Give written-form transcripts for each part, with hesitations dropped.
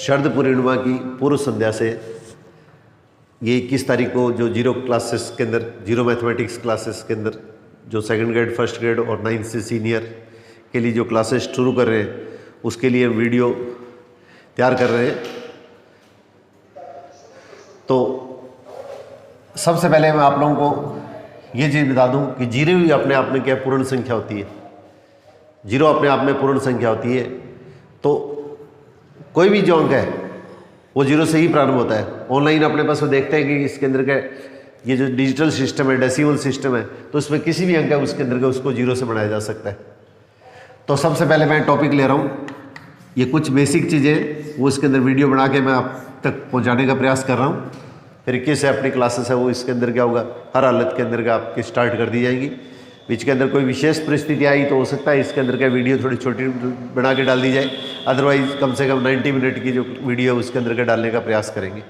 शरद पूर्णिमा की पूर्व संध्या से ये 21 तारीख को जो जीरो क्लासेस के अंदर, जीरो मैथमेटिक्स क्लासेस के अंदर जो सेकंड ग्रेड, फर्स्ट ग्रेड और 9th से सीनियर के लिए जो क्लासेस शुरू कर रहे हैं, उसके लिए वीडियो तैयार कर रहे हैं। तो सबसे पहले मैं आप लोगों को ये चीज़ बता दूं कि जीरो ही अपने आप में क्या पूर्ण संख्या होती है। जीरो अपने आप में पूर्ण संख्या होती है। तो कोई भी जो अंक है वो जीरो से ही प्रारंभ होता है। ऑनलाइन अपने पास वो देखते हैं कि इसके अंदर का ये जो डिजिटल सिस्टम है, डेसिमल सिस्टम है, तो उसमें किसी भी अंक है उसके अंदर का उसको जीरो से बनाया जा सकता है। तो सबसे पहले मैं टॉपिक ले रहा हूँ, ये कुछ बेसिक चीज़ें वो इसके अंदर वीडियो बना के मैं आप तक पहुँचाने का प्रयास कर रहा हूँ। तरीके से अपनी क्लासेस है वो इसके अंदर क्या होगा, हर हालत के अंदर का आपकी स्टार्ट कर दी जाएगी। बीच के अंदर कोई विशेष परिस्थिति आई तो हो सकता है इसके अंदर का वीडियो थोड़ी छोटी बना के डाल दी जाए, अदरवाइज कम से कम 90 मिनट की जो वीडियो है उसके अंदर का डालने का प्रयास करेंगे।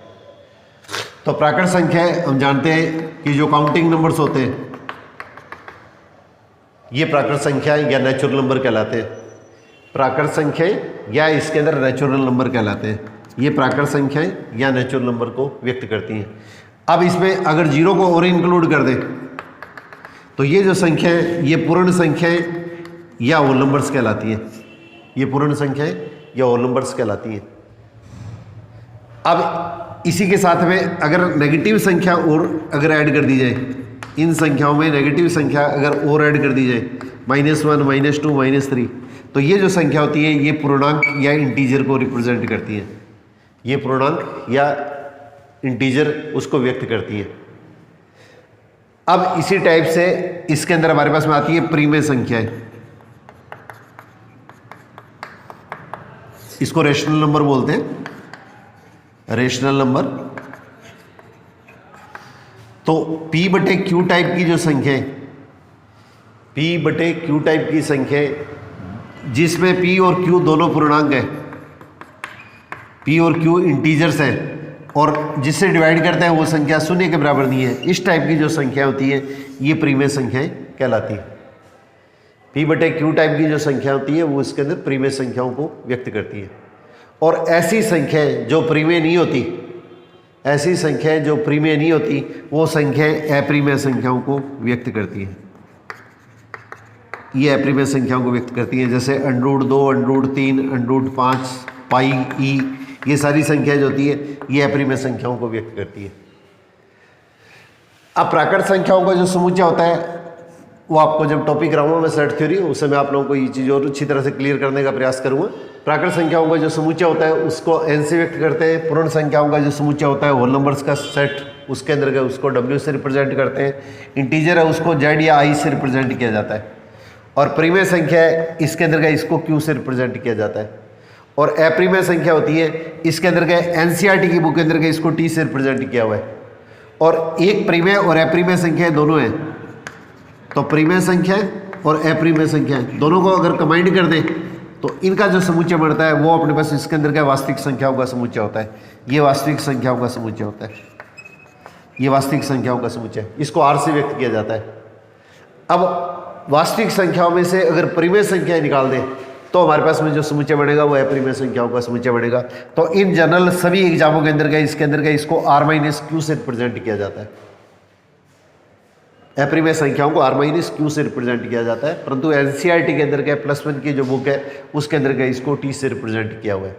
तो प्राकृत संख्या हम जानते हैं कि जो काउंटिंग नंबर्स होते हैं ये प्राकृत संख्या या नेचुरल नंबर कहलाते हैं। प्राकृत संख्या या इसके अंदर नेचुरल नंबर कहलाते हैं। ये प्राकृत संख्याएं या नेचुरल नंबर को व्यक्त करती हैं। अब इसमें अगर जीरो को और इंक्लूड कर दें तो ये जो संख्या है ये पूर्ण संख्याएं या होल नंबर्स कहलाती हैं। ये पूर्ण संख्याएं या होल नंबर्स कहलाती हैं। अब इसी के साथ में अगर नेगेटिव संख्या और अगर ऐड कर दी जाए, इन संख्याओं में नेगेटिव संख्या अगर और ऐड कर दी जाए, -1, -2, -3, तो ये जो संख्या होती है ये पूर्णांक या इंटीजर को रिप्रेजेंट करती है। ये पूर्णांक या इंटीजर उसको व्यक्त करती है। अब इसी टाइप से इसके अंदर हमारे पास में आती है प्रीमेय संख्याएं। इसको रेशनल नंबर बोलते हैं, रेशनल नंबर। तो P/Q टाइप की जो संख्या है, P/Q टाइप की संख्या जिसमें P और Q दोनों पूर्णांक है, P और Q इंटीजर्स हैं और जिससे डिवाइड करते हैं वो संख्या शून्य के बराबर नहीं है, इस टाइप की जो संख्या होती है ये प्रीमेय संख्याएं कहलाती है। P/Q टाइप की जो संख्या होती है वो इसके अंदर प्रीमेय संख्याओं को व्यक्त करती है। और ऐसी संख्याएं जो प्रीमेय नहीं होती, ऐसी संख्याएं जो प्रीमेय नहीं होती वो संख्याएं अप्रीमेय संख्याओं को व्यक्त करती हैं। ये अप्रीमेय संख्याओं को व्यक्त करती हैं, जैसे √2, √3, √5, पाई, ई, ये सारी संख्या जो होती है ये अप्रीमेय संख्याओं को व्यक्त करती है। अब प्राकृत संख्याओं का जो समुच्चय होता है वो आपको जब टॉपिक रहूँगा मैं सेट थ्योरी, उससे मैं आप लोगों को ये चीज़ और अच्छी तरह से क्लियर करने का प्रयास करूँगा। प्राकृत संख्याओं का जो समुच्चय होता है उसको n से व्यक्त करते हैं। पूर्ण संख्याओं का जो समुच्चय होता है होल नंबर्स का सेट, उसके अंदर का उसको w से रिप्रेजेंट करते हैं। इंटीजर है उसको z या i से रिप्रेजेंट किया जाता है। और प्रीमेय संख्या है इसके अंदर का इसको q से रिप्रेजेंट किया जाता है। और अप्रीमेय संख्या होती है इसके अंदर का NCERT की बुक के अंदर का इसको t से रिप्रेजेंट किया हुआ है। और एक प्रीमेय और अप्रीमेय संख्या दोनों हैं, तो प्रीमेय संख्या और अप्रीमेय संख्या दोनों को अगर कंबाइंड कर दें तो इनका जो समुच्चय बनता है वो अपने पास इसके अंदर का वास्तविक संख्याओं का समुच्चय होता है। ये वास्तविक संख्याओं का समुच्चय होता है, ये वास्तविक संख्याओं का समुच्चय, इसको r से व्यक्त किया जाता है। अब वास्तविक संख्याओं में से अगर प्रीमेय संख्याएं निकाल दें तो हमारे पास में जो समुच्चय बनेगा वो अप्रीमेय संख्याओं का समुच्चय बनेगा। तो इन जनरल सभी एग्जामों के अंदर का इसके अंदर का इसको r-q से रिप्रेजेंट किया जाता है। अप्रीमेय संख्याओं को r-q से रिप्रेजेंट किया जाता है, परंतु NCERT के अंदर का +1 की जो बुक है उसके अंदर का इसको t से रिप्रेजेंट किया हुआ है।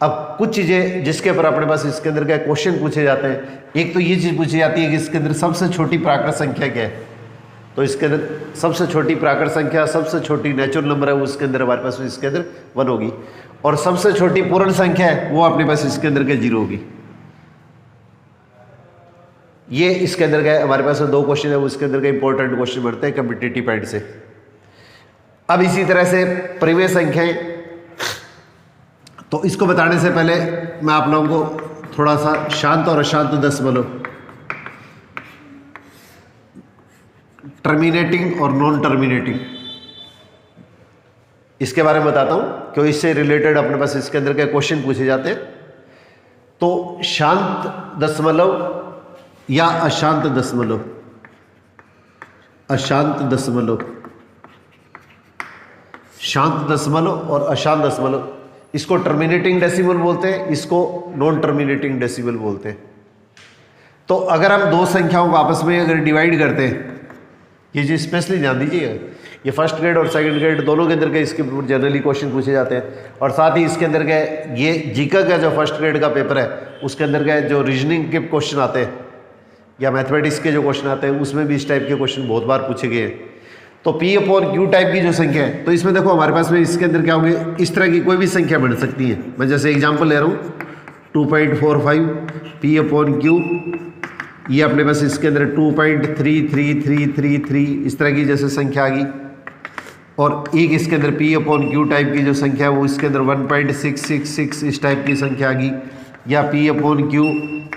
अब कुछ चीज़ें जिसके ऊपर अपने पास इसके अंदर का क्वेश्चन पूछे जाते हैं, एक तो ये चीज़ पूछी जाती है कि इसके अंदर सबसे छोटी प्राकृत संख्या क्या है। तो इसके अंदर सबसे छोटी प्राकृत संख्या, सबसे छोटी नेचुरल नंबर है वो इसके अंदर हमारे पास इसके अंदर 1 होगी। और सबसे छोटी पूर्ण संख्या है वो अपने पास इसके अंदर के 0 होगी। ये इसके अंदर का हमारे पास 2 क्वेश्चन है वो इसके अंदर का इंपॉर्टेंट क्वेश्चन बनते हैं कम्पिटिटिव पॉइंट से। अब इसी तरह से प्रीमेय संख्याएं, तो इसको बताने से पहले मैं आप लोगों को थोड़ा सा शांत और अशांत दशमलव, टर्मिनेटिंग और नॉन टर्मिनेटिंग, इसके बारे में बताता हूं क्योंकि इससे रिलेटेड अपने पास इसके अंदर के क्वेश्चन पूछे जाते हैं। तो शांत दशमलव या अशांत दशमलव, अशांत दशमलव, शांत दशमलव और अशांत दशमलव, इसको टर्मिनेटिंग डेसिमल बोलते हैं, इसको नॉन टर्मिनेटिंग डेसिमल बोलते हैं। तो अगर हम दो संख्याओं को आपस में अगर डिवाइड करते हैं, ये चीज़ स्पेशली ध्यान दीजिएगा, ये फर्स्ट ग्रेड और सेकंड ग्रेड दोनों के अंदर के इसके जनरली क्वेश्चन पूछे जाते हैं। और साथ ही इसके अंदर के ये जीका का जो फर्स्ट ग्रेड का पेपर है उसके अंदर के जो रीजनिंग के क्वेश्चन आते हैं या मैथमेटिक्स के जो क्वेश्चन आते हैं उसमें भी इस टाइप के क्वेश्चन बहुत बार पूछे गए हैं। तो पी अपॉन क्यू टाइप की जो संख्या है, तो इसमें देखो हमारे पास में इसके अंदर क्या होंगे, इस तरह की कोई भी संख्या बन सकती है। मैं जैसे एग्जांपल ले रहा हूँ 2.45 पी अपॉन क्यू, ये अपने पास इसके अंदर 2.33333 इस तरह की जैसे संख्या आ गई। और एक इसके अंदर पी अपॉन क्यू टाइप की जो संख्या है वो इसके अंदर 1.666 इस टाइप की संख्या आ गई। या पी अपॉन क्यू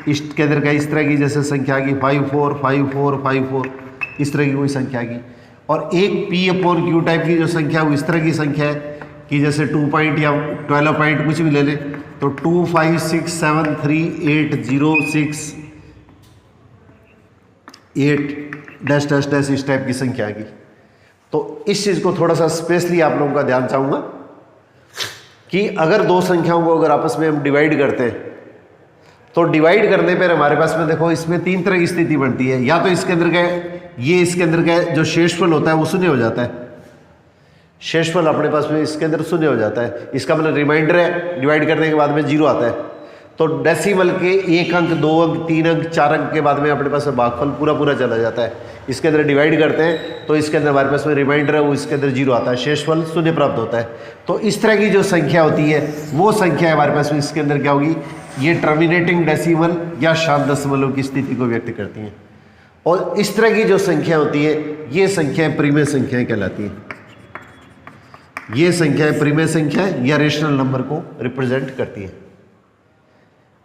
इसके अंदर का इस तरह की जैसे संख्या आ गई 545454 इस तरह की कोई संख्या आ गई। और एक पी अपॉन क्यू टाइप की जो संख्या है वो इस तरह की संख्या है कि जैसे 2 पॉइंट या 12 पॉइंट कुछ भी ले लें, तो 256738068 इस टाइप की संख्या आ गई। तो इस चीज़ को थोड़ा सा स्पेशली आप लोगों का ध्यान चाहूँगा कि अगर दो संख्याओं को अगर आपस में हम डिवाइड करते हैं तो डिवाइड करने पर हमारे पास में देखो इसमें तीन तरह की स्थिति बनती है। या तो इसके अंदर का ये इसके अंदर का जो शेषफल होता है वो शून्य हो जाता है, शेषफल अपने पास में इसके अंदर शून्य हो जाता है, इसका मतलब रिमाइंडर है, डिवाइड करने के बाद में जीरो आता है। तो डेसिमल के 1 अंक 2 अंक 3 अंक 4 अंक के बाद में अपने पास में भागफल पूरा पूरा चला जाता है। इसके अंदर डिवाइड करते हैं तो इसके अंदर हमारे पास में रिमाइंडर है वो इसके अंदर जीरो आता है, शेषफल शून्य प्राप्त होता है। तो इस तरह की जो संख्या होती है वो संख्या हमारे पास में इसके अंदर क्या होगी, ये टर्मिनेटिंग डेसिमल या शांत दशमलव की स्थिति को व्यक्त करती हैं। और इस तरह की जो संख्या होती है ये संख्याएं प्रीमेय संख्याएं कहलाती हैं। ये संख्याएं प्रीमेय संख्या या रेशनल नंबर को रिप्रेजेंट करती हैं।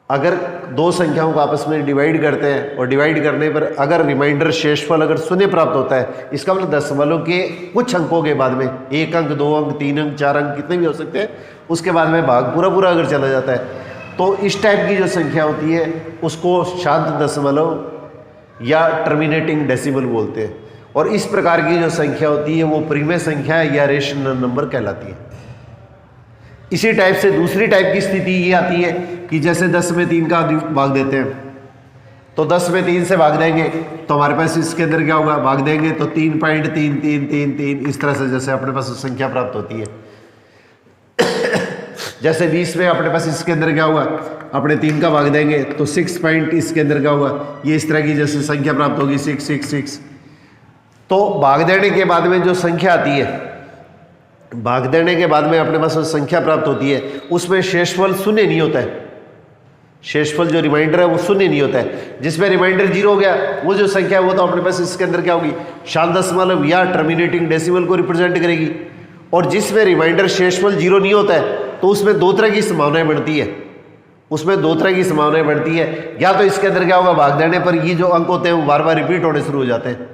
अगर दो संख्याओं को आपस में डिवाइड करते हैं और डिवाइड करने पर अगर रिमाइंडर शेषफल अगर शून्य प्राप्त होता है, इसका मतलब दशमलव के कुछ अंकों के बाद में 1 अंक 2 अंक 3 अंक 4 अंक कितने भी हो सकते हैं, उसके बाद में भाग पूरा पूरा अगर चला जाता है तो इस टाइप की जो संख्या होती है उसको शांत दशमलव या टर्मिनेटिंग डेसिमल बोलते हैं। और इस प्रकार की जो संख्या होती है वो प्रीमेय संख्या या रेशनल नंबर कहलाती है। इसी टाइप से दूसरी टाइप की स्थिति ये आती है कि जैसे 10 में 3 का भाग देते हैं, तो 10 में 3 से भाग देंगे तो हमारे पास इसके अंदर क्या होगा, भाग देंगे तो 3.3333 इस तरह से जैसे अपने पास संख्या प्राप्त होती है। जैसे 20 में अपने पास इसके अंदर क्या होगा, अपने 3 का भाग देंगे तो 6 पॉइंट इसके अंदर क्या होगा, ये इस तरह की जैसे संख्या प्राप्त होगी 666। तो भाग देने के बाद में जो संख्या आती है, भाग देने के बाद में अपने पास संख्या प्राप्त होती है उसमें शेषफल शून्य नहीं होता है। शेषफल जो रिमाइंडर है वो शून्य नहीं होता है। जिसमें रिमाइंडर जीरो हो गया वो जो संख्या है वो तो अपने पास इसके अंदर क्या होगी, शांत दशमलव या टर्मिनेटिंग डेसिमल को रिप्रेजेंट करेगी। और जिसमें रिमाइंडर शेषफल जीरो नहीं होता है तो उसमें दो तरह की संभावनाएं बढ़ती है। उसमें दो तरह की संभावनाएं बढ़ती है, या तो इसके अंदर क्या होगा, भाग देने पर ये जो अंक होते हैं वो बार बार रिपीट होने शुरू हो जाते हैं।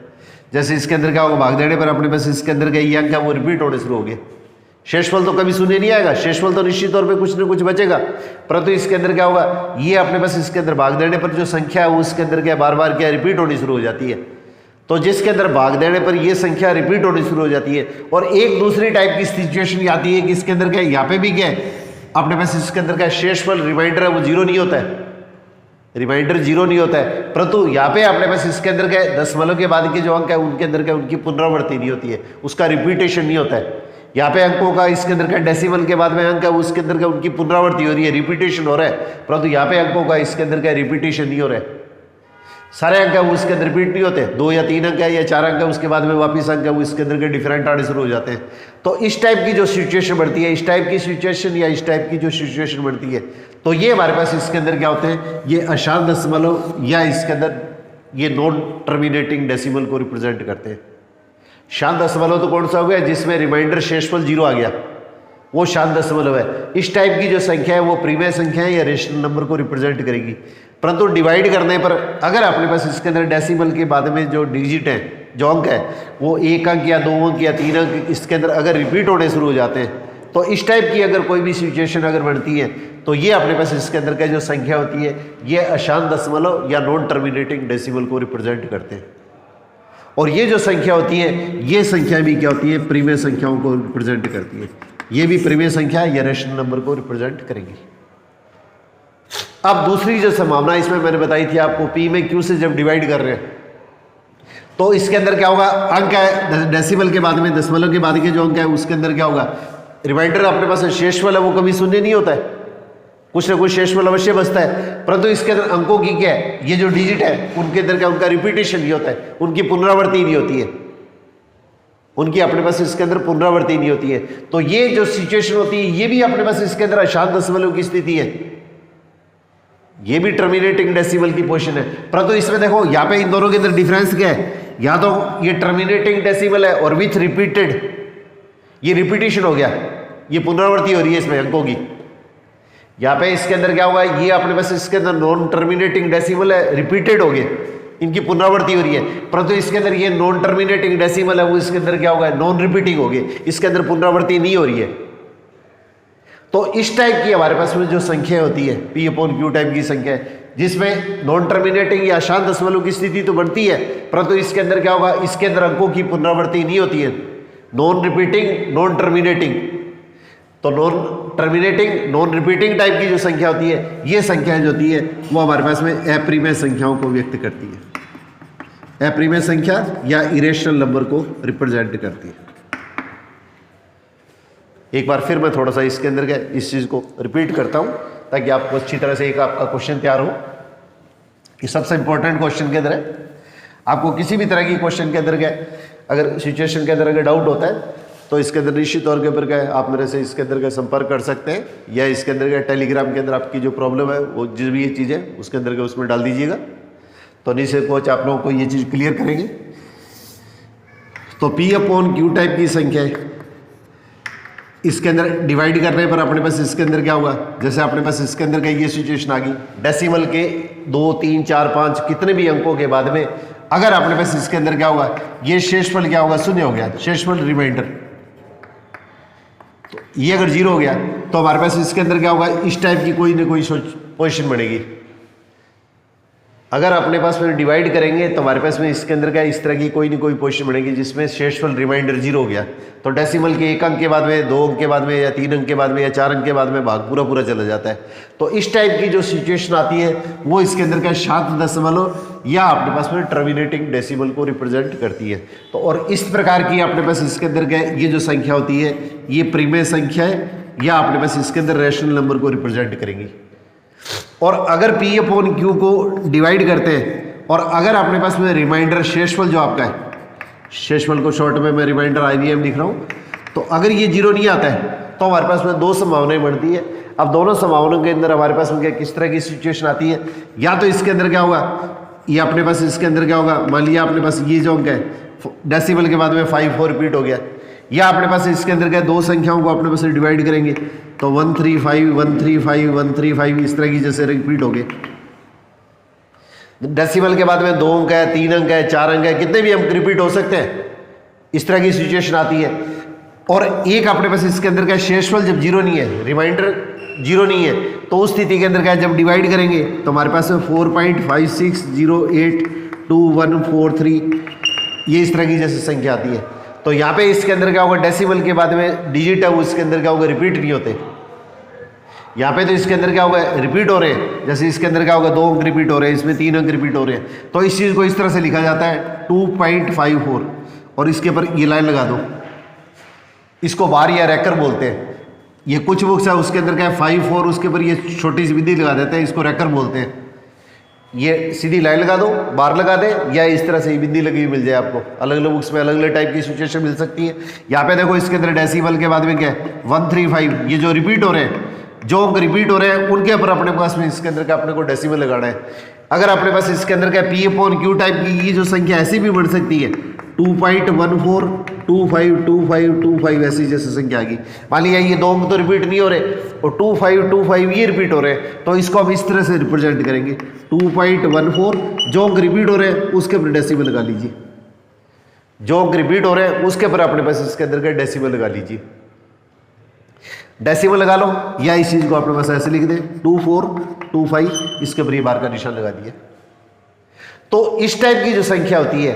जैसे इसके अंदर क्या होगा, भाग देने पर अपने पास इसके अंदर का ये अंक है वो रिपीट होने शुरू हो गए। शेषफल तो कभी शून्य नहीं आएगा, शेषफल तो निश्चित तौर पे कुछ न कुछ बचेगा, परंतु इसके अंदर क्या होगा, ये अपने पास इसके अंदर भाग देने पर जो संख्या है वो इसके अंदर क्या बार बार क्या रिपीट होनी शुरू हो जाती है। तो जिसके अंदर भाग देने पर ये संख्या रिपीट होनी शुरू हो जाती है। और एक दूसरी टाइप की सिचुएशन आती है कि इसके अंदर क्या, यहाँ पे भी क्या है अपने पास इसके अंदर क्या शेषफल रिमाइंडर है वो जीरो नहीं होता है, रिमाइंडर जीरो नहीं होता है, परंतु यहाँ पे अपने पास इसके अंदर क्या दशमलव के बाद के जो अंक है उनके अंदर क्या उनकी पुनरावृत्ति नहीं होती है, उसका रिपीटेशन नहीं होता है। यहाँ पे अंकों का इसके अंदर का डेसिमल के बाद में अंक है उसके अंदर का उनकी पुनरावृत्ति हो रही है, रिपीटेशन हो रहा है, परंतु यहाँ पे अंकों का इसके अंदर का रिपीटेशन नहीं हो रहा है। सारे अंक है वो उसके अंदर रिपीट नहीं होते, 2 या 3 अंक है या 4 अंक है उसके बाद में वापिस अंक है वो इसके अंदर के डिफरेंट आने शुरू हो जाते हैं। तो इस टाइप की जो सिचुएशन बढ़ती है, इस टाइप की सिचुएशन या इस टाइप की जो सिचुएशन बढ़ती है, तो ये हमारे पास इसके अंदर क्या होते हैं, ये अशांत दशमलव या इसके अंदर ये नॉन टर्मिनेटिंग डेसिमल को रिप्रेजेंट करते हैं। शांत दशमलव तो कौन सा हो गया, जिसमें रिमाइंडर शेषफल जीरो आ गया, वो शांत दशमलव है। इस टाइप की जो संख्या है वो प्रीमेय संख्या है या रेशनल नंबर को रिप्रेजेंट करेगी। परंतु डिवाइड करने पर अगर अपने पास इसके अंदर डेसिमल के बाद में जो डिजिट है, जो अंक है, वो 1 अंक या 2 अंक या 3 अंक इसके अंदर अगर रिपीट होने शुरू हो जाते हैं, तो इस टाइप की अगर कोई भी सिचुएशन अगर बनती है तो ये अपने पास इसके अंदर का जो संख्या होती है ये अशांत दशमलव या नॉन टर्मिनेटिंग डेसिमल को रिप्रेजेंट करते हैं। और ये जो संख्या होती है ये संख्या भी क्या होती है, प्रीमेय संख्याओं को रिप्रेजेंट करती है। ये भी प्रीमियम संख्या या रेशनल नंबर को रिप्रेजेंट करेंगी। अब दूसरी जो संभावना इसमें मैंने बताई थी आपको, पी में क्यू से जब डिवाइड कर रहे हैं तो इसके अंदर क्या होगा, अंक है डेसिमल के बाद में, दशमलव के बाद के जो अंक है उसके अंदर क्या होगा, रिमाइंडर अपने पास शेषफल है वो कभी शून्य नहीं होता है, कुछ ना कुछ शेषफल अवश्य बचता है, परंतु इसके अंदर अंकों की क्या है, ये जो डिजिट है उनके अंदर क्या, उनका रिपीटेशन नहीं होता है, उनकी पुनरावृत्ति नहीं होती है, उनकी अपने पास इसके अंदर पुनरावृत्ति नहीं होती है। तो ये जो सिचुएशन होती है ये भी अपने पास इसके अंदर अशांत दशमलव की स्थिति है, ये भी टर्मिनेटिंग डेसिमल की पोजीशन है। परंतु इसमें देखो यहाँ पे इन दोनों के अंदर डिफरेंस क्या है, या तो ये टर्मिनेटिंग डेसिमल है और विथ रिपीटेड, ये रिपीटेशन हो गया, ये पुनरावृत्ति हो रही है इसमें अंकों की। यहाँ पे इसके अंदर क्या होगा, ये अपने पास इसके अंदर नॉन टर्मिनेटिंग डेसिमल है, रिपीटेड हो गए, इनकी पुनरावृत्ति हो रही है, परंतु इसके अंदर ये नॉन टर्मिनेटिंग डेसिमल है वो इसके अंदर क्या होगा, नॉन रिपीटिंग हो गए, इसके अंदर पुनरावृत्ति नहीं हो रही है। तो इस टाइप की हमारे पास में जो संख्या होती है पी अपॉन क्यू टाइप की संख्या है, जिसमें नॉन टर्मिनेटिंग या अशांत दशमलव की स्थिति तो बनती है, परंतु इसके अंदर क्या होगा, इसके अंदर अंकों की पुनरावृत्ति नहीं होती है, नॉन रिपीटिंग नॉन टर्मिनेटिंग। तो non terminating non repeating type की जो संख्या होती है, ये संख्या जो होती है वो हमारे पास में अप्रिमेय संख्याओं को व्यक्त करती है, अप्रिमेय संख्या या इरेशनल नंबर को रिप्रेजेंट करती है। एक बार फिर मैं थोड़ा सा इसके अंदर क्या इस चीज़ को रिपीट करता हूँ ताकि आपको अच्छी तरह से एक आपका क्वेश्चन तैयार हो। ये सबसे इंपॉर्टेंट क्वेश्चन के अंदर है, आपको किसी भी तरह की क्वेश्चन के अंदर क्या अगर सिचुएशन के अंदर अगर डाउट होता है तो इसके अंदर निश्चित तौर के ऊपर क्या आप मेरे से इसके अंदर का संपर्क कर सकते हैं, या इसके अंदर क्या टेलीग्राम के अंदर आपकी जो प्रॉब्लम है वो जिस भी ये चीज़ है उसके अंदर का उसमें डाल दीजिएगा, तो निश्चित कोच आप लोगों को ये चीज़ क्लियर करेंगे। तो पी अपॉन क्यू टाइप की संख्या है, इसके अंदर डिवाइड करने पर अपने पास इसके अंदर क्या होगा, जैसे अपने पास इसके अंदर का ये सिचुएशन आ गई, डेसिमल के 2, 3, 4, 5 कितने भी अंकों के बाद में अगर अपने पास इसके अंदर क्या होगा, ये शेषफल क्या होगा, शून्य हो गया, शेषफल रिमाइंडर, तो ये अगर 0 हो गया तो हमारे पास इसके अंदर क्या होगा, इस टाइप की कोई ना कोई पोजीशन बनेगी। अगर अपने पास में डिवाइड करेंगे तो हमारे पास में इसके अंदर क्या इस तरह की कोई ना कोई पोजीशन बनेगी जिसमें शेषफल रिमाइंडर 0 हो गया, तो डेसिमल के 1 अंक के बाद में, 2 अंक के बाद में, या 3 अंक के बाद में, या 4 अंक के बाद में भाग पूरा चला जाता है। तो इस टाइप की जो सिचुएशन आती है वो इसके अंदर क्या शांत दशमलव या अपने पास में टर्मिनेटिंग डेसिमल को रिप्रेजेंट करती है। तो और इस प्रकार की अपने पास इसके अंदर क्या ये जो संख्या होती है ये प्रीमेय संख्या है, या अपने पास इसके अंदर रैशनल नंबर को रिप्रेजेंट करेंगी। और अगर पी अपॉन क्यू को डिवाइड करते हैं और अगर अपने पास में रिमाइंडर शेषफल जो आपका है, शेषफल को शॉर्ट में मैं रिमाइंडर IBM लिख रहा हूँ, तो अगर ये 0 नहीं आता है तो हमारे पास में 2 संभावनाएं बढ़ती है। अब दोनों संभावनाओं के अंदर हमारे पास में क्या किस तरह की सिचुएशन आती है, या तो इसके अंदर क्या होगा, ये अपने पास इसके अंदर क्या होगा, मान लिया अपने पास ये जो अंक है डेसिमल के बाद में 5 4 रिपीट हो गया, या अपने पास इसके अंदर क्या 2 संख्याओं को अपने पास डिवाइड करेंगे तो 135 135 135 इस तरह की जैसे रिपीट हो गए। डेसिमल के बाद में 2 अंक है, 3 अंक है, 4 अंक है, कितने भी अंक रिपीट हो सकते हैं, इस तरह की सिचुएशन आती है। और एक अपने पास इसके अंदर क्या शेषफल जब 0 नहीं है, रिमाइंडर 0 नहीं है, तो उस स्थिति के अंदर क्या जब डिवाइड करेंगे तो हमारे पास 4.56082143 ये इस तरह की जैसे संख्या आती है। तो यहाँ पे इसके अंदर क्या होगा, डेसिमल के बाद में डिजिट है वो इसके अंदर क्या होगा, रिपीट नहीं होते। यहाँ पे तो इसके अंदर क्या होगा, रिपीट हो रहे हैं, जैसे इसके अंदर क्या होगा 2 अंक रिपीट हो रहे हैं, इसमें 3 अंक रिपीट हो रहे हैं, तो इस चीज़ को इस तरह से लिखा जाता है 2.54 और इसके ऊपर ये लाइन लगा दो, इसको बार या रैकर बोलते हैं। ये कुछ बुक्स है उसके अंदर क्या है 5 4 उसके ऊपर ये छोटी सी बिंदी लगा देते हैं, इसको रैकर बोलते हैं। ये सीधी लाइन लगा दो, बार लगा दे, या इस तरह से बिंदी लगी हुई मिल जाए आपको, अलग अलग बुक्स में अलग अलग टाइप की सिचुएशन मिल सकती है। यहाँ पे देखो इसके अंदर डेसिमल के बाद में क्या है 135, ये जो रिपीट हो रहे हैं, जो अंक रिपीट हो रहे हैं उनके ऊपर अपने पास में इसके अंदर का अपने को डेसिमल लगाना है। अगर अपने पास इसके अंदर क्या पी अपॉन क्यू टाइप की ये जो संख्या ऐसी भी बढ़ सकती है 2.14 25 25 25 ऐसी जैसे संख्या आ गई। मान लिया ये 2 अंक तो रिपीट नहीं हो रहे और 25 25 ये रिपीट हो रहे हैं, तो इसको हम इस तरह से रिप्रेजेंट करेंगे 2.14, जो अंक रिपीट हो रहे हैं उसके ऊपर डेसिमल लगा लीजिए, जो अंक रिपीट हो रहे हैं उसके ऊपर अपने पास इसके अंदर का डेसिमल लगा लीजिए, डेसिमल लगा लो, या इस चीज को अपने पास ऐसे लिख दें 2425 इसके ऊपर ये बार का निशान लगा दिया। तो इस टाइप की जो संख्या होती है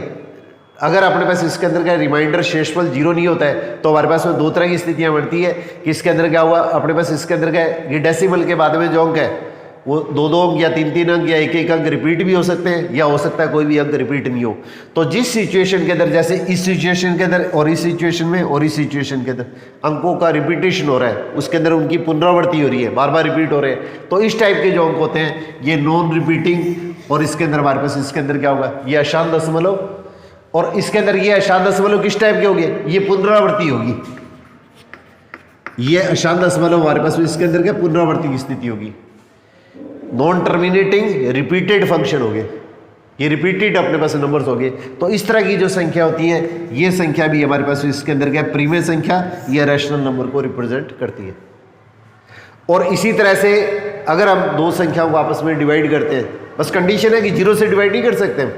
अगर अपने पास इसके अंदर का रिमाइंडर शेषफल 0 नहीं होता है तो हमारे पास में दो तरह की स्थितियां बनती है कि इसके अंदर क्या हुआ, अपने पास इसके अंदर का ये डेसिमल के बाद में जो अंक है वो दो दो अंक या तीन तीन अंक या एक एक अंक रिपीट भी हो सकते हैं, या हो सकता है कोई भी अंक रिपीट नहीं हो। तो जिस सिचुएशन के अंदर, जैसे इस सिचुएशन के अंदर और इस सिचुएशन में और इस सिचुएशन के अंदर अंकों का रिपीटेशन हो रहा है, उसके अंदर उनकी पुनरावृत्ति हो रही है, बार बार रिपीट हो रहे हैं, तो इस टाइप के जो अंक होते हैं ये नॉन रिपीटिंग। और इसके अंदर हमारे पास इसके अंदर क्या होगा, ये अशांत दशमलव, और इसके अंदर ये अशांत दशमलव किस टाइप के होंगे, ये पुनरावृत्ति होगी। ये अशांत दशमलव हमारे पास इसके अंदर क्या पुनरावृत्ति की स्थिति होगी, नॉन टर्मिनेटिंग रिपीटेड फंक्शन हो गए, ये रिपीटेड अपने पास नंबर्स हो गए। तो इस तरह की जो संख्या होती है, ये संख्या भी हमारे पास इसके अंदर क्या प्रीमेय संख्या या रैशनल नंबर को रिप्रेजेंट करती है। और इसी तरह से अगर हम दो संख्याओं को आपस में डिवाइड करते हैं, बस कंडीशन है कि 0 से डिवाइड नहीं कर सकते हम,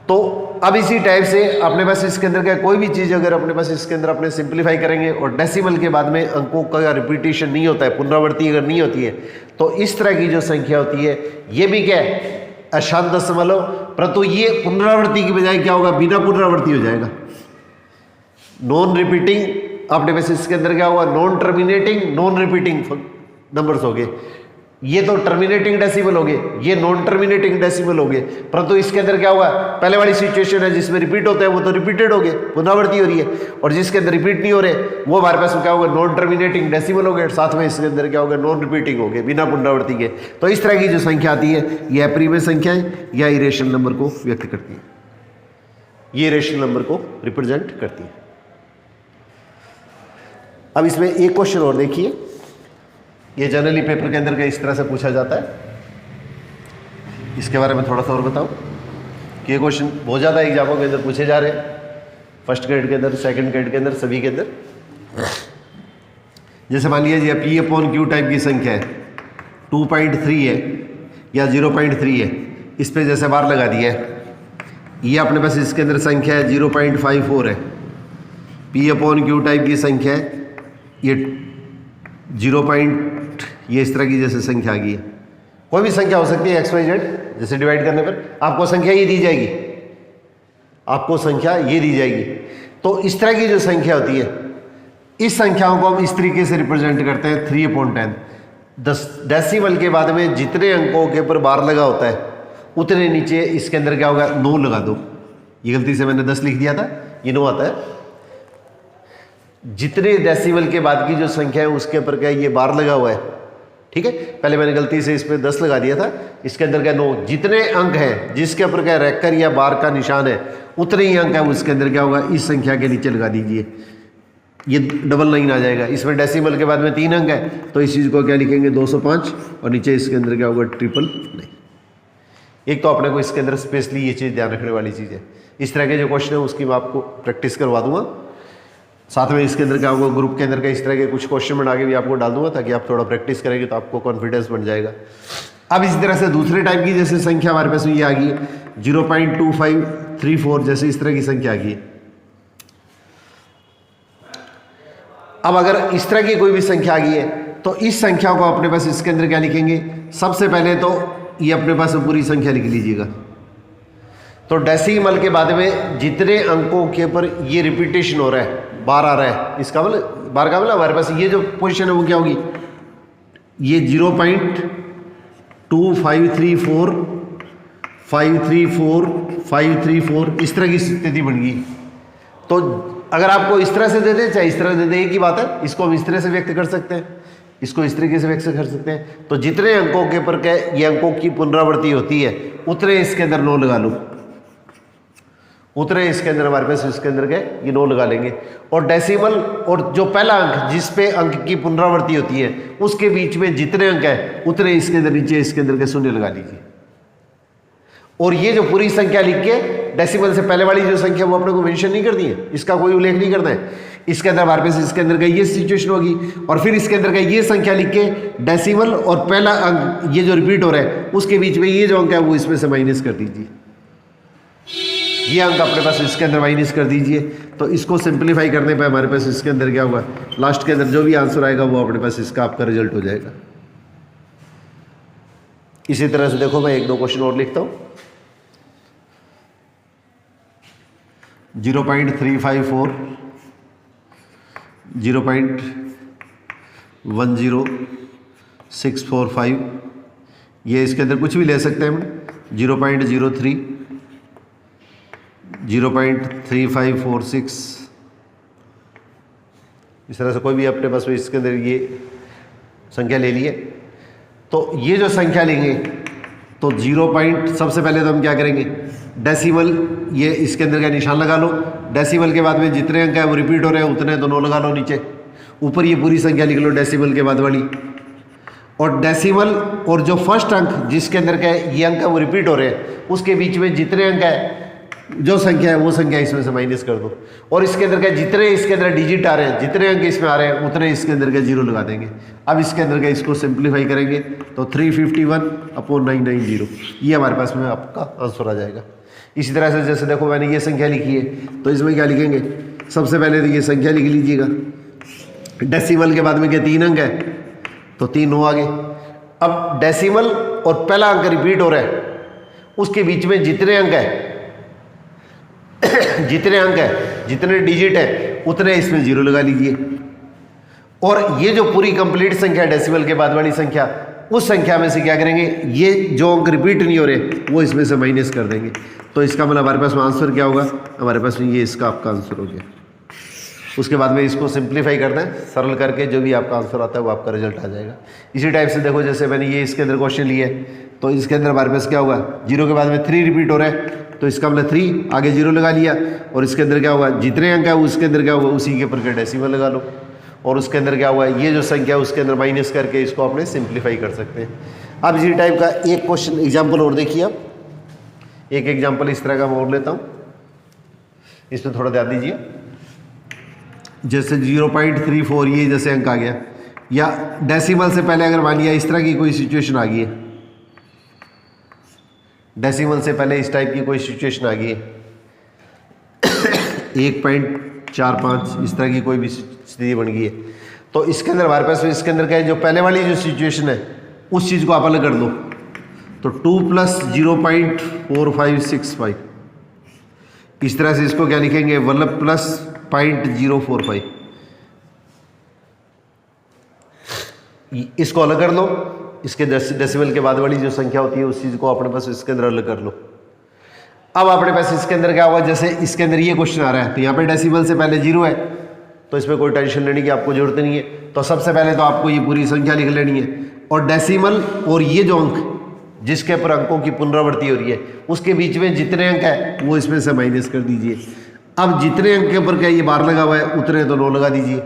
तो अब इसी टाइप से अपने पास इसके अंदर क्या कोई भी चीज़ अगर अपने पास इसके अंदर अपने सिंप्लीफाई करेंगे और डेसिमल के बाद में अंकों का रिपीटेशन नहीं होता है, पुनरावृत्ति अगर नहीं होती है, तो इस तरह की जो संख्या होती है ये भी क्या है अशांत दशमलव, परंतु ये पुनरावृत्ति की बजाय क्या होगा, बिना पुनरावृत्ति हो जाएगा, नॉन रिपीटिंग। अपने पास इसके अंदर क्या होगा, non terminating non repeating numbers हो गए, ये तो टर्मिनेटिंग डेसिमल हो गए, ये नॉन टर्मिनेटिंग डेसिमल हो गए, परंतु इसके अंदर क्या होगा, पहले वाली सिचुएशन है जिसमें रिपीट होता है वो तो रिपीटेड हो गए, पुनरावृत्ति हो रही है, और जिसके अंदर रिपीट नहीं हो रहे वो हमारे पास क्या होगा, नॉन टर्मिनेटिंग डेसिमल हो गए, साथ में इसके अंदर क्या होगा, नॉन रिपीटिंग हो गए, बिना पुनरावृत्ति के। तो इस तरह की जो संख्या आती है यह प्रीमेय संख्याएं या इरेशनल नंबर को व्यक्त करती है, ये इरेशनल नंबर को रिप्रेजेंट करती है। अब इसमें एक क्वेश्चन और देखिए, ये जनरली पेपर के अंदर का इस तरह से पूछा जाता है, इसके बारे में थोड़ा सा और बताओ कि ये क्वेश्चन बहुत ज़्यादा एग्जामों के अंदर पूछे जा रहे हैं, फर्स्ट ग्रेड के अंदर, सेकंड ग्रेड के अंदर, सभी के अंदर। जैसे मान लीजिए P/Q टाइप की संख्या है, 2.3 है या 0.3 है, इस पर जैसे बार लगा दिया है, ये अपने पास इसके अंदर संख्या है 0.54 है, P/Q टाइप की संख्या है, ये 0. ये इस तरह की जैसे संख्या आ गई है, कोई भी संख्या हो सकती है XYZ, जैसे डिवाइड करने पर आपको संख्या ये दी जाएगी, आपको संख्या ये दी जाएगी। तो इस तरह की जो संख्या होती है, इस संख्याओं को हम इस तरीके से रिप्रेजेंट करते हैं 3/10। 10 डेसिमल के बाद में जितने अंकों के ऊपर बार लगा होता है उतने नीचे इसके अंदर क्या होगा, 9 लगा दो। ये गलती से मैंने 10 लिख दिया था, ये 9 आता है। जितने डेसिमल के बाद की जो संख्या है उसके ऊपर क्या ये बार लगा हुआ है, ठीक है, पहले मैंने गलती से इस पर 10 लगा दिया था, इसके अंदर क्या 9, जितने अंक हैं जिसके ऊपर क्या रैकर या बार का निशान है उतने ही अंक है उसके अंदर क्या होगा, इस संख्या के नीचे लगा दीजिए, ये डबल लाइन आ जाएगा। इसमें डेसिमल के बाद में 3 अंक है तो इस चीज़ को क्या लिखेंगे 205, और नीचे इसके अंदर क्या होगा 999। एक तो अपने को इसके अंदर स्पेशली ये चीज़ ध्यान रखने वाली चीज़ है। इस तरह के जो क्वेश्चन है उसकी मैं आपको प्रैक्टिस करवा दूंगा, साथ में इसके अंदर क्या होगा, ग्रुप के अंदर का इस तरह के कुछ क्वेश्चन बना के भी आपको डाल दूंगा ताकि आप थोड़ा प्रैक्टिस करेंगे तो आपको कॉन्फिडेंस बन जाएगा। अब इसी तरह से दूसरे टाइप की जैसे संख्या हमारे पास ये आ गई 0.2534, जैसे इस तरह की संख्या आ गई। अब अगर इस तरह की कोई भी संख्या आ गई है तो इस संख्या को अपने पास इसके अंदर क्या लिखेंगे, सबसे पहले तो ये अपने पास पूरी संख्या लिख लीजिएगा। तो डेसिमल के बाद में जितने अंकों के ऊपर ये रिपीटेशन हो रहा है, बार आ रहा है, इसका मतलब बार का मतलब हमारे पास ये जो पोजीशन है वो क्या होगी, ये 0.2534 534 534 इस तरह की स्थिति बन गई। तो अगर आपको इस तरह से दे दे चाहे इस तरह दे दे, एक ही बात है, इसको हम इस तरह से व्यक्त कर सकते हैं, इसको इस तरीके से व्यक्त कर सकते हैं। तो जितने अंकों के ऊपर ये अंकों की पुनरावृत्ति होती है उतने इसके अंदर 9 लगा लो, उतने इसके अंदर हमारे पास इसके अंदर के ये 9 लगा लेंगे। और डेसिमल और जो पहला अंक जिस पे अंक की पुनरावृत्ति होती है उसके बीच में जितने अंक है उतने इसके अंदर नीचे इसके अंदर के शून्य लगा लीजिए। और ये जो पूरी संख्या लिख के डेसिमल से पहले वाली जो संख्या वो अपने को मेंशन नहीं करनी है, इसका कोई उल्लेख नहीं करना है। इसके अंदर हमारे पास इसके अंदर का ये सिचुएशन होगी और फिर इसके अंदर का ये संख्या लिख के डेसिमल और पहला अंक ये जो रिपीट हो रहा है उसके बीच में ये जो अंक है वो इसमें से माइनस कर दीजिए, ये अंक अपने पास इसके अंदर माइनस कर दीजिए। तो इसको सिंप्लीफाई करने पे हमारे पास इसके अंदर क्या होगा, लास्ट के अंदर जो भी आंसर आएगा वो अपने पास इसका आपका रिजल्ट हो जाएगा। इसी तरह से देखो मैं 1-2 क्वेश्चन और लिखता हूं। 0.354, 0.10645, ये इसके अंदर कुछ भी ले सकते हैं हम, 0.03, 0.3546, इस तरह से कोई भी अपने पास इसके अंदर ये संख्या ले लिए। तो ये जो संख्या लेंगे तो 0 पॉइंट, सबसे पहले तो हम क्या करेंगे, डेसिमल, ये इसके अंदर का निशान लगा लो। डेसिमल के बाद में जितने अंक है वो रिपीट हो रहे हैं उतने तो 9 लगा लो नीचे। ऊपर ये पूरी संख्या लिख लो डेसिमल के बाद वाली, और डेसिमल और जो फर्स्ट अंक जिसके अंदर का ये अंक है वो रिपीट हो रहे हैं, उसके बीच में जितने अंक है, जो संख्या है वो संख्या इसमें से माइनस कर दो। और इसके अंदर का जितने इसके अंदर डिजिट आ रहे हैं, जितने अंक इसमें आ रहे हैं उतने इसके अंदर का 0 लगा देंगे। अब इसके अंदर का इसको सिंप्लीफाई करेंगे तो 351/990, ये हमारे पास में आपका आंसर आ जाएगा। इसी तरह से जैसे देखो मैंने ये संख्या लिखी है, तो इसमें क्या लिखेंगे, सबसे पहले तो ये संख्या लिख लीजिएगा। डेसिमल के बाद में क्या 3 अंक है, तो 3 9 आ गए। अब डेसिमल और पहला अंक रिपीट हो रहा है, उसके बीच में जितने अंक है जितने डिजिट है उतने इसमें 0 लगा लीजिए। और ये जो पूरी कंप्लीट संख्या डेसिमल के बाद वाली संख्या, उस संख्या में से क्या करेंगे, ये जो अंक रिपीट नहीं हो रहे वो इसमें से माइनस कर देंगे। तो इसका मतलब हमारे पास में आंसर क्या होगा, हमारे पास में ये इसका आपका आंसर हो गया। उसके बाद में इसको सिंप्लीफाई करना है, सरल करके जो भी आपका आंसर आता है वो आपका रिजल्ट आ जाएगा। इसी टाइप से देखो, जैसे मैंने ये इसके अंदर क्वेश्चन लिया है, तो इसके अंदर हमारे पास क्या होगा, 0 के बाद में 3 रिपीट हो रहा है, तो इसका मतलब 3 आगे 0 लगा लिया। और इसके अंदर क्या होगा, जितने अंक है उसके अंदर क्या होगा, उसी के ऊपर का डेसिमल लगा लो। और उसके अंदर क्या हुआ, ये जो संख्या उसके अंदर माइनस करके इसको अपने सिंप्लीफाई कर सकते हैं। अब इसी टाइप का एक क्वेश्चन एग्जाम्पल और देखिए। आप एक एग्जाम्पल इस तरह का मैं और लेता हूँ, इसमें थोड़ा ध्यान दीजिए। जैसे 0.34 ये जैसे अंक आ गया, या डेसिमल से पहले अगर मान लिया इस तरह की कोई सिचुएशन आ गई है, डेसिमल से पहले इस टाइप की कोई सिचुएशन आ गई है 1.45 इस तरह की कोई भी स्थिति बन गई है, तो इसके अंदर हमारे पास इसके अंदर क्या है, जो पहले वाली जो सिचुएशन है उस चीज़ को आप अलग कर दो। तो 2 + 0.4565, इस तरह से इसको क्या लिखेंगे, 1 + 0.045, इसको अलग कर लो। इसके डेसिमल के बाद वाली जो संख्या होती है उस चीज़ को अपने पास इसके अंदर अलग कर लो। अब अपने पास इसके अंदर क्या होगा, जैसे इसके अंदर ये क्वेश्चन आ रहा है, तो यहाँ पे डेसिमल से पहले 0 है, तो इसमें कोई टेंशन लेने की आपको जरूरत नहीं है। तो सबसे पहले तो आपको ये पूरी संख्या लिख लेनी है, और डेसिमल और ये जो अंक जिसके ऊपर अंकों की पुनरावृत्ति हो रही है उसके बीच में जितने अंक है वो इसमें से माइनस कर दीजिए। अब जितने अंक के ऊपर क्या ये बार लगा हुआ है उतने तो 9 लगा दीजिए।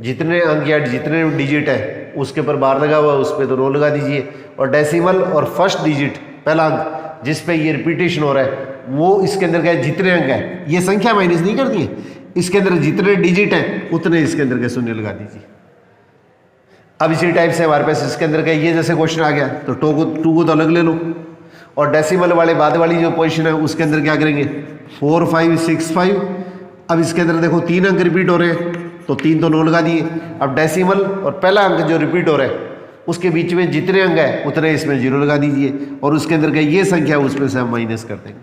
जितने अंक या जितने डिजिट है उसके ऊपर बार लगा हुआ है उस पर तो 9 लगा दीजिए। और डेसिमल और फर्स्ट डिजिट पहला अंक जिस पे ये रिपीटेशन हो रहा है वो इसके अंदर क्या है, जितने अंक है, ये संख्या माइनस नहीं करती है, इसके अंदर जितने डिजिट हैं उतने इसके अंदर के 0 लगा दीजिए। अब इसी टाइप से हमारे पास इसके अंदर का ये जैसे क्वेश्चन आ गया, तो 2 को तो अलग ले लो, और डेसिमल वाले बाद वाली जो पोजीशन है उसके अंदर क्या करेंगे, 4565। अब इसके अंदर देखो 3 अंक रिपीट हो रहे हैं, तो 3 तो 9 लगा दिए। अब डेसिमल और पहला अंक जो रिपीट हो रहा है उसके बीच में जितने अंक है उतने इसमें 0 लगा दीजिए, और उसके अंदर का ये संख्या उसमें से हम माइनस कर देंगे।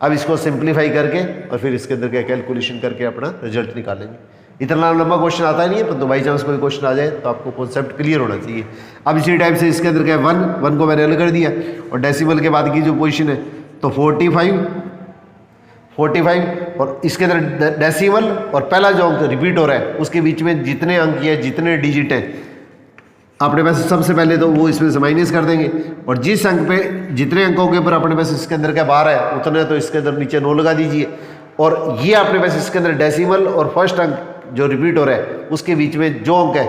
अब इसको सिंप्लीफाई करके और फिर इसके अंदर का कैलकुलेशन करके अपना रिजल्ट निकालेंगे। इतना लंबा क्वेश्चन आता नहीं है, पर तो बाई चांस कोई क्वेश्चन आ जाए तो आपको कॉन्सेप्ट क्लियर होना चाहिए। अब इसी टाइप से इसके अंदर क्या है, 1 को मैंने अलग कर दिया, और डेसिमल के बाद की जो पोजीशन है तो 45 और इसके अंदर डेसिमल और पहला जो अंक रिपीट हो रहा है उसके बीच में जितने अंक या जितने डिजिट हैं अपने पास सबसे पहले तो वो इसमें से माइनस कर देंगे, और जिस अंक पे जितने अंकों के ऊपर अपने पास इसके अंदर का बार है उतने तो इसके अंदर नीचे 9 लगा दीजिए। और ये अपने पास इसके अंदर डेसिमल और फर्स्ट अंक जो रिपीट हो रहा है उसके बीच में जो अंक है,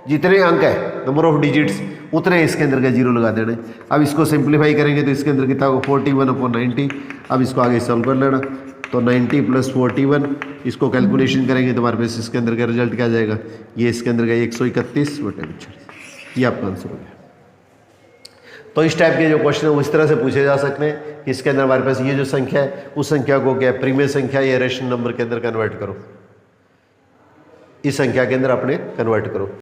जितने अंक है, नंबर ऑफ डिजिट्स, उतने इसके अंदर का 0 लगा देना। अब इसको सिंप्लीफाई करेंगे तो इसके अंदर कितना होगा, 41/90। अब इसको आगे सॉल्व कर लेना, तो 90 + 41, इसको कैलकुलेशन करेंगे तो हमारे पास इसके अंदर का रिजल्ट क्या आ जाएगा, ये इसके अंदर का 131/40, ये आपका आंसर हो गया। तो इस टाइप के जो क्वेश्चन है वो इस तरह से पूछे जा सकते हैं कि इसके अंदर हमारे पास ये जो संख्या है उस संख्या को क्या प्रीमियर संख्या या रेशनल नंबर के अंदर कन्वर्ट करो, इस संख्या के अंदर अपने कन्वर्ट करो।